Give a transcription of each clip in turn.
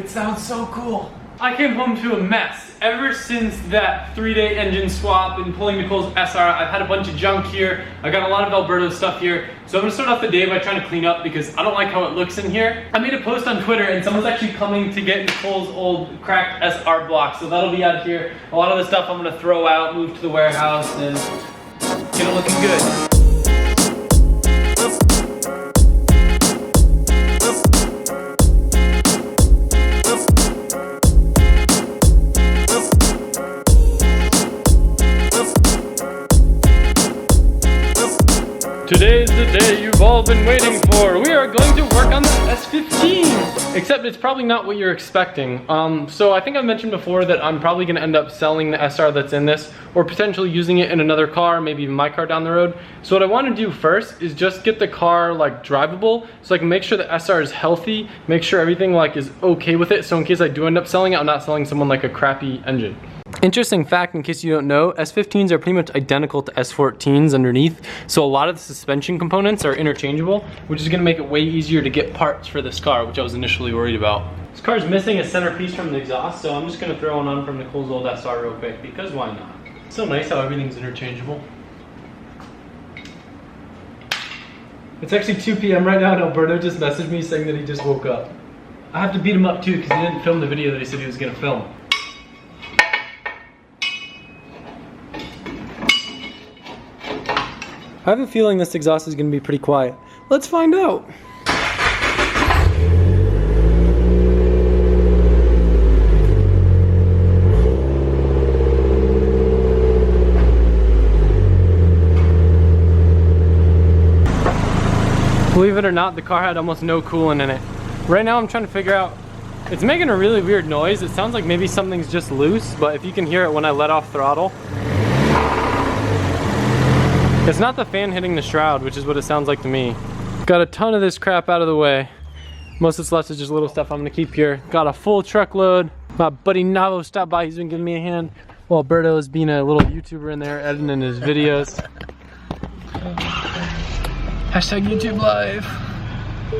It sounds so cool. I came home to a mess. Ever since that 3-day engine swap and pulling Nicole's SR, I've had a bunch of junk here. I got a lot of Alberto's stuff here. So I'm gonna start off the day by trying to clean up because I don't like how it looks in here. I made a post on Twitter and someone's actually coming to get Nicole's old cracked SR block. So that'll be out of here. A lot of the stuff I'm gonna throw out, move to the warehouse, and get it looking good. Today's the day you've all been waiting for. We are going to work on the S15. Except it's probably not what you're expecting. So I think I've mentioned before that I'm probably gonna end up selling the SR that's in this, or potentially using it in another car, maybe even my car down the road. So what I wanna do first is just get the car like drivable, so I can make sure the SR is healthy, make sure everything like is okay with it, so in case I do end up selling it, I'm not selling someone like a crappy engine. Interesting fact, in case you don't know, S15s are pretty much identical to S14s underneath, so a lot of the suspension components are interchangeable, which is gonna make it way easier to get parts for this car, which I was initially worried about. This car is missing a center piece from the exhaust, so I'm just gonna throw one on from Nicole's old SR real quick, because why not? It's so nice how everything's interchangeable. It's actually 2 p.m. right now, and Alberto just messaged me saying that he just woke up. I have to beat him up too, because he didn't film the video that he said he was gonna film. I have a feeling this exhaust is going to be pretty quiet. Let's find out. Believe it or not, the car had almost no coolant in it. Right now I'm trying to figure out, it's making a really weird noise. It sounds like maybe something's just loose, but if you can hear it when I let off throttle. It's not the fan hitting the shroud, which is what it sounds like to me. Got a ton of this crap out of the way. Most of this left is just little stuff I'm gonna keep here. Got a full truckload. My buddy Navo stopped by, he's been giving me a hand. While Alberto is being a little YouTuber in there, editing his videos. Hashtag YouTube Live.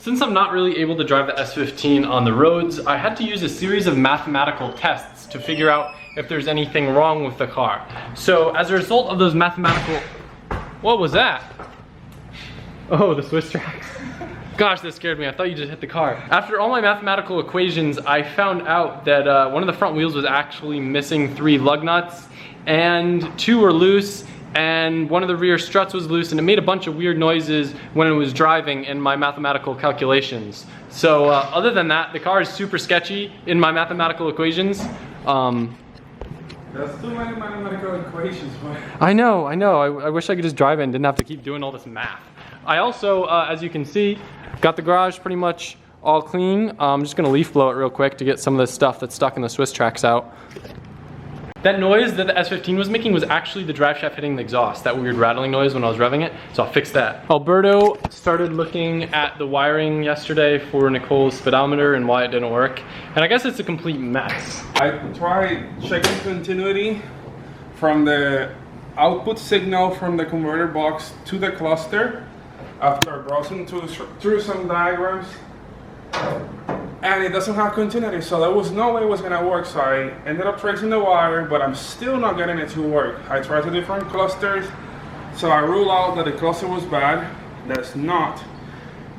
Since I'm not really able to drive the S15 on the roads, I had to use a series of mathematical tests to figure out if there's anything wrong with the car. So as a result of those mathematical... What was that? Oh, the Swiss tracks. Gosh, that scared me. I thought you just hit the car. After all my mathematical equations, I found out that one of the front wheels was actually missing 3 lug nuts, and 2 were loose, and one of the rear struts was loose, and it made a bunch of weird noises when it was driving in my mathematical calculations. So other than that, the car is super sketchy in my mathematical equations. That's too many mathematical equations, man. I know. I wish I could just drive it and didn't have to keep doing all this math. I also, as you can see, got the garage pretty much all clean. I'm just gonna leaf blow it real quick to get some of this stuff that's stuck in the Swiss tracks out. That noise that the S15 was making was actually the drive shaft hitting the exhaust, that weird rattling noise when I was revving it, so I'll fix that. Alberto started looking at the wiring yesterday for Nicole's speedometer and why it didn't work, and I guess it's a complete mess. I tried checking continuity from the output signal from the converter box to the cluster after browsing through some diagrams, and it doesn't have continuity, so there was no way it was gonna work. So I ended up tracing the wire, but I'm still not getting it to work. I tried the different clusters, so I ruled out that the cluster was bad. That's not.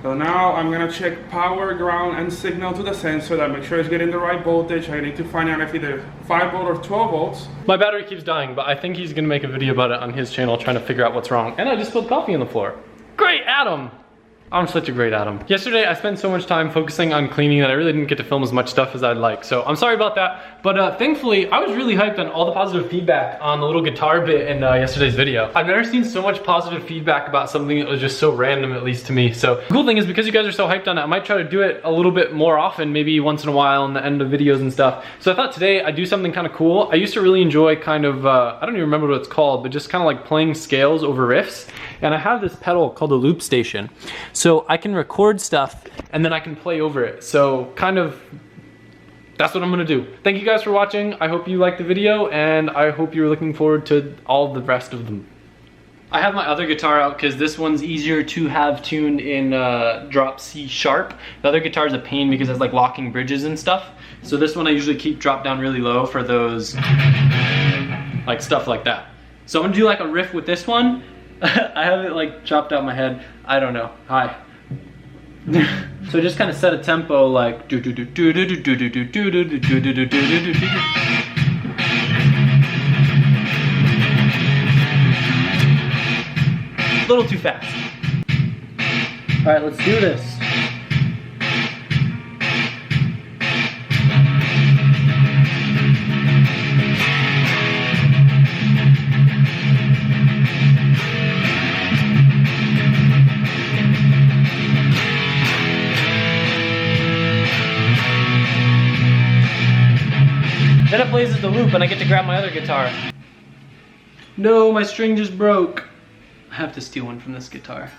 So now I'm gonna check power, ground, and signal to the sensor that make sure it's getting the right voltage. I need to find out if either 5 volt or 12 volts. My battery keeps dying, but I think he's gonna make a video about it on his channel trying to figure out what's wrong. And I just spilled coffee on the floor. Great, Adam! I'm such a great Adam. Yesterday I spent so much time focusing on cleaning that I really didn't get to film as much stuff as I'd like. So I'm sorry about that, but thankfully I was really hyped on all the positive feedback on the little guitar bit in yesterday's video. I've never seen so much positive feedback about something that was just so random, at least to me. So the cool thing is, because you guys are so hyped on it, I might try to do it a little bit more often, maybe once in a while in the end of videos and stuff. So I thought today I'd do something kind of cool. I used to really enjoy kind of, I don't even remember what it's called, but just kind of like playing scales over riffs. And I have this pedal called a loop station. So I can record stuff and then I can play over it. So kind of, that's what I'm gonna do. Thank you guys for watching. I hope you liked the video and I hope you're looking forward to all the rest of them. I have my other guitar out because this one's easier to have tuned in drop C sharp. The other guitar is a pain because it's like locking bridges and stuff. So this one I usually keep drop down really low for those, like stuff like that. So I'm gonna do like a riff with this one. I have it like chopped out my head. I don't know. Hi. So just kind of set a tempo like do do do do do do do do do do do do do do do do. A little too fast. All right, let's do this. Then it plays as the loop and I get to grab my other guitar. No, my string just broke. I have to steal one from this guitar.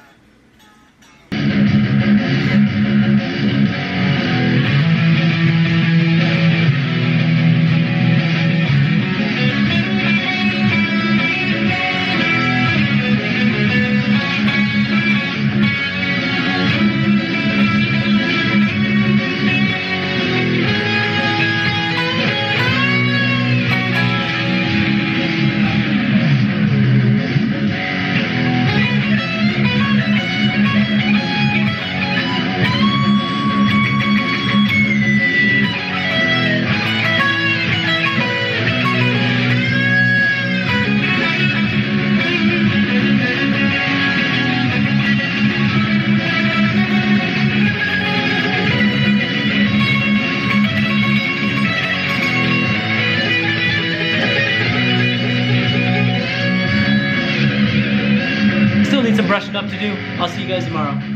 Still need some brushing up to do. I'll see you guys tomorrow.